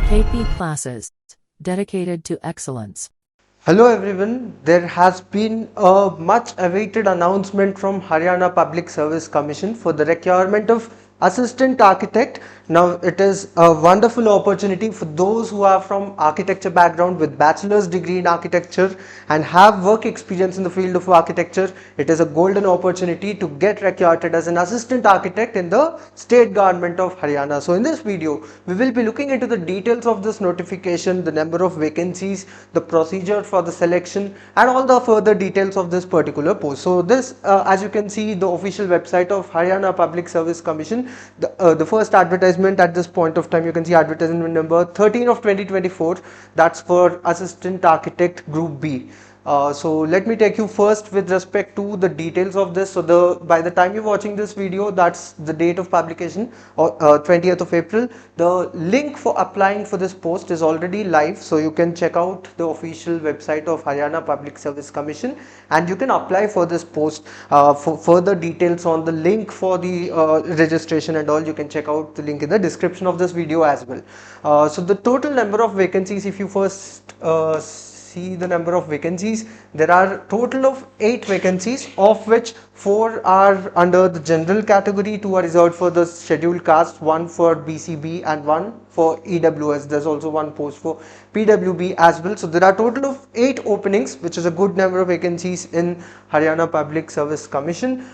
KP classes dedicated to excellence. Hello everyone, there has been a much awaited announcement from Haryana Public Service Commission for the requirement of Assistant Architect. Now it is a wonderful opportunity for those who are from architecture background with bachelor's degree in architecture and have work experience in the field of architecture. It is a golden opportunity to get recruited as an Assistant Architect in the state government of Haryana. So in this video, we will be looking into the details of this notification, the number of vacancies, the procedure for the selection and all the further details of this particular post. So this as you can see, the official website of Haryana Public Service Commission, the first advertisement at this point of time, you can see advertisement number 13 of 2024, that's for Assistant Architect Group B. So let me take you first with respect to the details of this. So by the time you're watching this video, that's the date of publication, or 20th of April. The link for applying for this post is already live, so you can check out the official website of Haryana Public Service Commission and you can apply for this post. For further details on the link for the registration and all, you can check out the link in the description of this video as well. So the total number of vacancies, if you first see the number of vacancies, there are total of 8 vacancies, of which 4 are under the general category, 2 are reserved for the scheduled caste, 1 for BCB and 1 for EWS. There's also 1 post for PWB as well. So there are total of 8 openings, which is a good number of vacancies in Haryana Public Service Commission.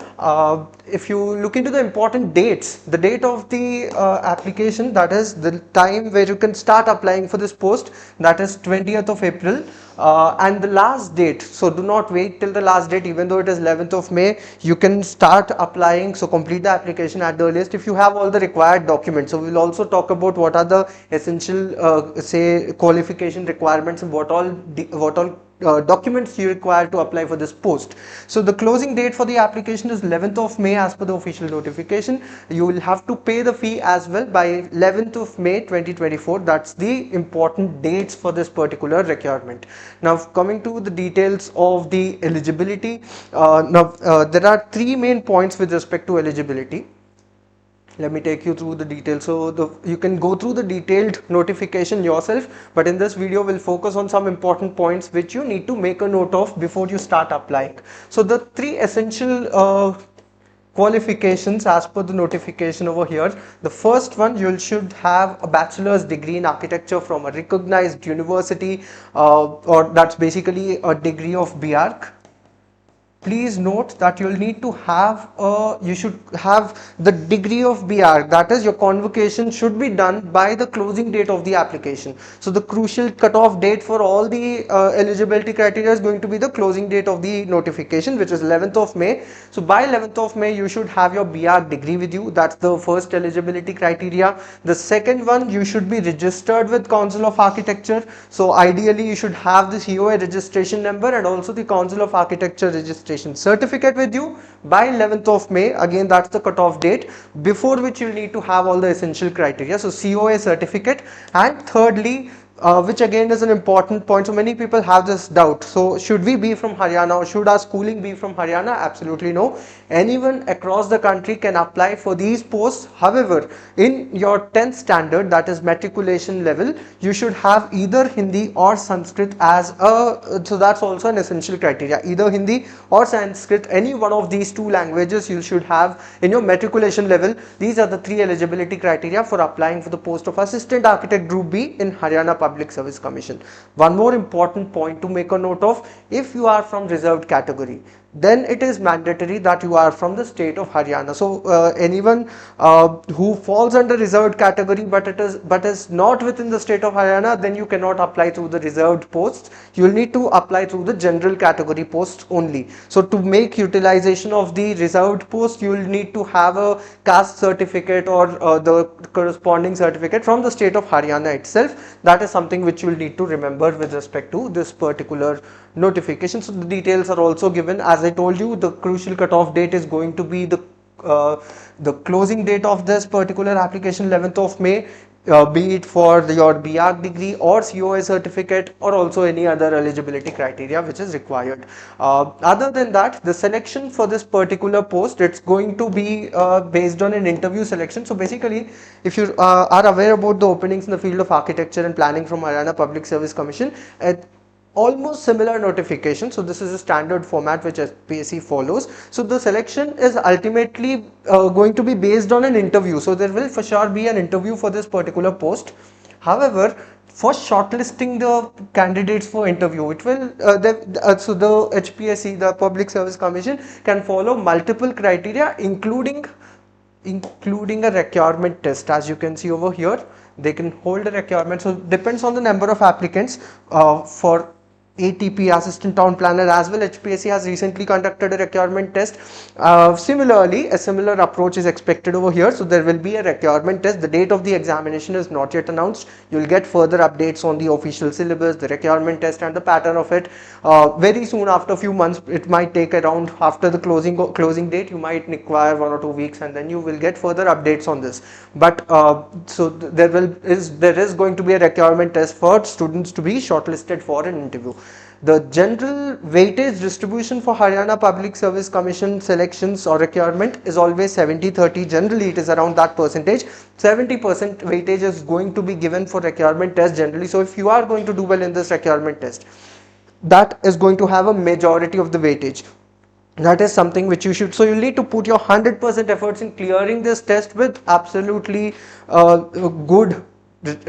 If you look into the important dates, the date of the application, that is the time where you can start applying for this post, that is 20th of April. And the last date, so do not wait till the last date, even though it is 11th of May, you can start applying. So complete the application at the earliest if you have all the required documents. So we'll also talk about what are the essential say qualification requirements and what all documents you require to apply for this post. So the closing date for the application is 11th of May as per the official notification. You will have to pay the fee as well by 11th of May 2024. That's the important dates for this particular requirement. Now coming to the details of the eligibility, there are 3 main points with respect to eligibility. Let me take you through the details. So you can go through the detailed notification yourself, but in this video we'll focus on some important points which you need to make a note of before you start applying. So the 3 essential qualifications as per the notification over here. The first one, you should have a bachelor's degree in architecture from a recognized university, or that's basically a degree of BArch. Please note that you'll need to have you should have the degree of BArch, that is your convocation should be done by the closing date of the application. So the crucial cutoff date for all the eligibility criteria is going to be the closing date of the notification, which is 11th of May. So by 11th of May you should have your BArch degree with you. That's the first eligibility criteria. The second one, you should be registered with Council of Architecture. So ideally you should have the COA registration number and also the Council of Architecture registration certificate with you by 11th of May. Again, that's the cutoff date before which you'll need to have all the essential criteria. So COA certificate. And thirdly, which again is an important point. So many people have this doubt. So should we be from Haryana or should our schooling be from Haryana? Absolutely no. Anyone across the country can apply for these posts. However, in your 10th standard, that is matriculation level, you should have either Hindi or Sanskrit as a, so that's also an essential criteria. Either Hindi or Sanskrit, any one of these 2 languages you should have in your matriculation level. These are the 3 eligibility criteria for applying for the post of Assistant Architect Group B in Haryana Public Service Commission. One more important point to make a note of: if you are from reserved category, then it is mandatory that you are from the state of Haryana. So anyone who falls under reserved category but is not within the state of Haryana, then you cannot apply through the reserved posts. You will need to apply through the general category posts only. So to make utilization of the reserved post, you will need to have a caste certificate or the corresponding certificate from the state of Haryana itself. That is something which you will need to remember with respect to this particular notification. So the details are also given. As I told you, the crucial cutoff date is going to be the closing date of this particular application, 11th of May. be it for your BArch degree or COA certificate, or also any other eligibility criteria which is required. Other than that, the selection for this particular post, it's going to be based on an interview selection. So basically, if you are aware about the openings in the field of architecture and planning from Haryana Public Service Commission, almost similar notification. So this is a standard format which HPSC follows. So the selection is ultimately going to be based on an interview. So there will for sure be an interview for this particular post. However, for shortlisting the candidates for interview, it will so the HPSC, the Public Service Commission, can follow multiple criteria, including a requirement test. As you can see over here, they can hold a requirement. So depends on the number of applicants. For ATP, Assistant Town Planner, as well, HPSC has recently conducted a requirement test. Similarly, a similar approach is expected over here. So there will be a requirement test. The date of the examination is not yet announced. You will get further updates on the official syllabus, the requirement test, and the pattern of it very soon. After a few months, it might take around, after the closing date, you might require 1 or 2 weeks, and then you will get further updates on this. But there is going to be a requirement test for students to be shortlisted for an interview. The general weightage distribution for Haryana Public Service Commission selections or requirement is always 70-30. Generally, it is around that percentage. 70% weightage is going to be given for requirement test generally. So if you are going to do well in this requirement test, that is going to have a majority of the weightage. That is something which you should, so you need to put your 100% efforts in clearing this test with absolutely good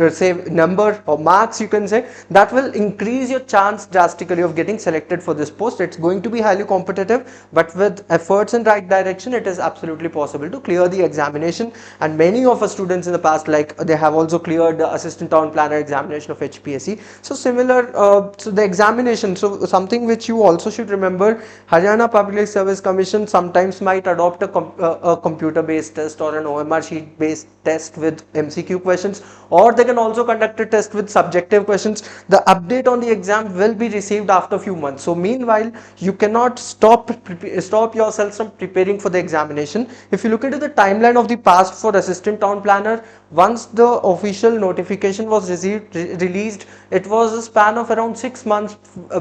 say number or marks, you can say. That will increase your chance drastically of getting selected for this post. It's going to be highly competitive, but with efforts in right direction, it is absolutely possible to clear the examination. And many of our students in the past, like, they have also cleared the Assistant Town Planner examination of HPSC. So similar, so the examination, so something which you also should remember, Haryana Public Service Commission sometimes might adopt a computer based test or an OMR sheet based test with MCQ questions, or they can also conduct a test with subjective questions. The update on the exam will be received after a few months. So meanwhile, you cannot stop yourself from preparing for the examination. If you look into the timeline of the past for Assistant Town Planner, once the official notification was released, it was a span of around 6 months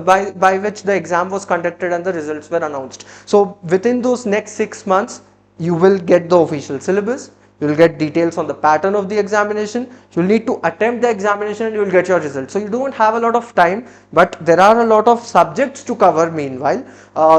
by which the exam was conducted and the results were announced. So within those next 6 months, you will get the official syllabus, you will get details on the pattern of the examination, you will need to attempt the examination, and you will get your results. So you don't have a lot of time, but there are a lot of subjects to cover meanwhile.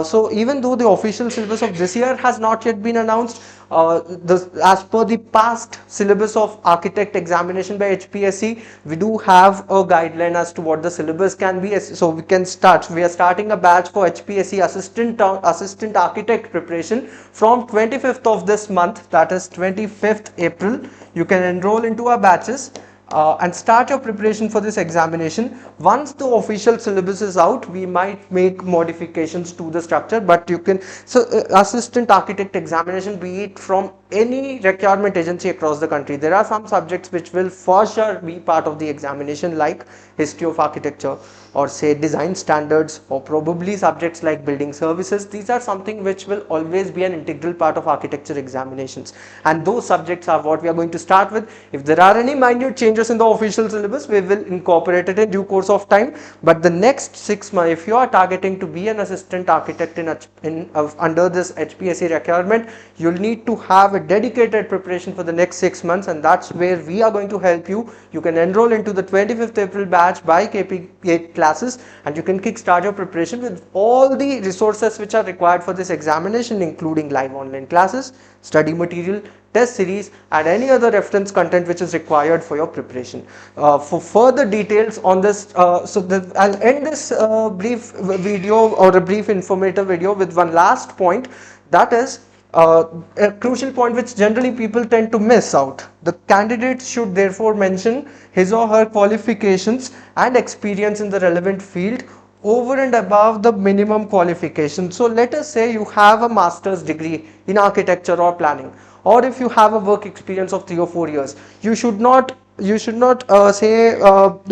So even though the official syllabus of this year has not yet been announced, as per the past syllabus of architect examination by HPSC, we do have a guideline as to what the syllabus can be. So we are starting a batch for HPSC Assistant Architect preparation from 25th of this month, that is 25th April. You can enroll into our batches and start your preparation for this examination. Once the official syllabus is out, we might make modifications to the structure, but you can, so Assistant Architect examination, be it from any requirement agency across the country, there are some subjects which will for sure be part of the examination, like history of architecture, or say design standards, or probably subjects like building services. These are something which will always be an integral part of architecture examinations, and those subjects are what we are going to start with. If there are any minute changes in the official syllabus, we will incorporate it in due course of time. But the next 6 months, if you are targeting to be an assistant architect under this HPSC requirement, you'll need to have a dedicated preparation for the next 6 months, and that's where we are going to help you. You can enroll into the 25th April batch by KP8 classes, and you can kickstart your preparation with all the resources which are required for this examination, including live online classes, study material, test series, and any other reference content which is required for your preparation. For further details on this, I'll end this brief video, or a brief informative video, with one last point, that is a crucial point which generally people tend to miss out. The candidate should therefore mention his or her qualifications and experience in the relevant field over and above the minimum qualification. So let us say you have a master's degree in architecture or planning, or if you have a work experience of 3 or 4 years, you should not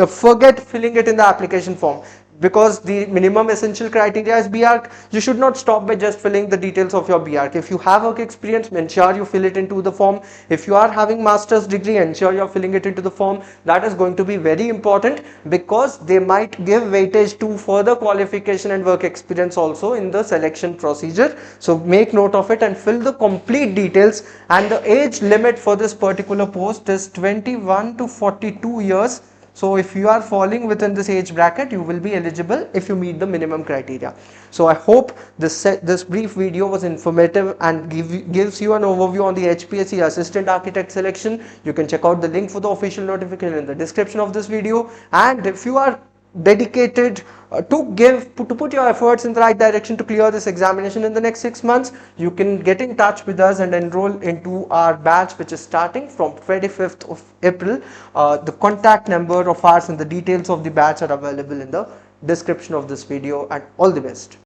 forget filling it in the application form. because the minimum essential criteria is BArch, you should not stop by just filling the details of your BArch. If you have work experience, ensure you fill it into the form. If you are having master's degree, ensure you are filling it into the form. That is going to be very important, because they might give weightage to further qualification and work experience also in the selection procedure. So make note of it and fill the complete details. And the age limit for this particular post is 21 to 42 years. So if you are falling within this age bracket, you will be eligible if you meet the minimum criteria. So I hope this brief video was informative and gives you an overview on the HPSC Assistant Architect selection. You can check out the link for the official notification in the description of this video. And if you are dedicated to put your efforts in the right direction to clear this examination in the next 6 months, you can get in touch with us and enroll into our batch, which is starting from 25th of April. The contact number of ours and the details of the batch are available in the description of this video, and all the best.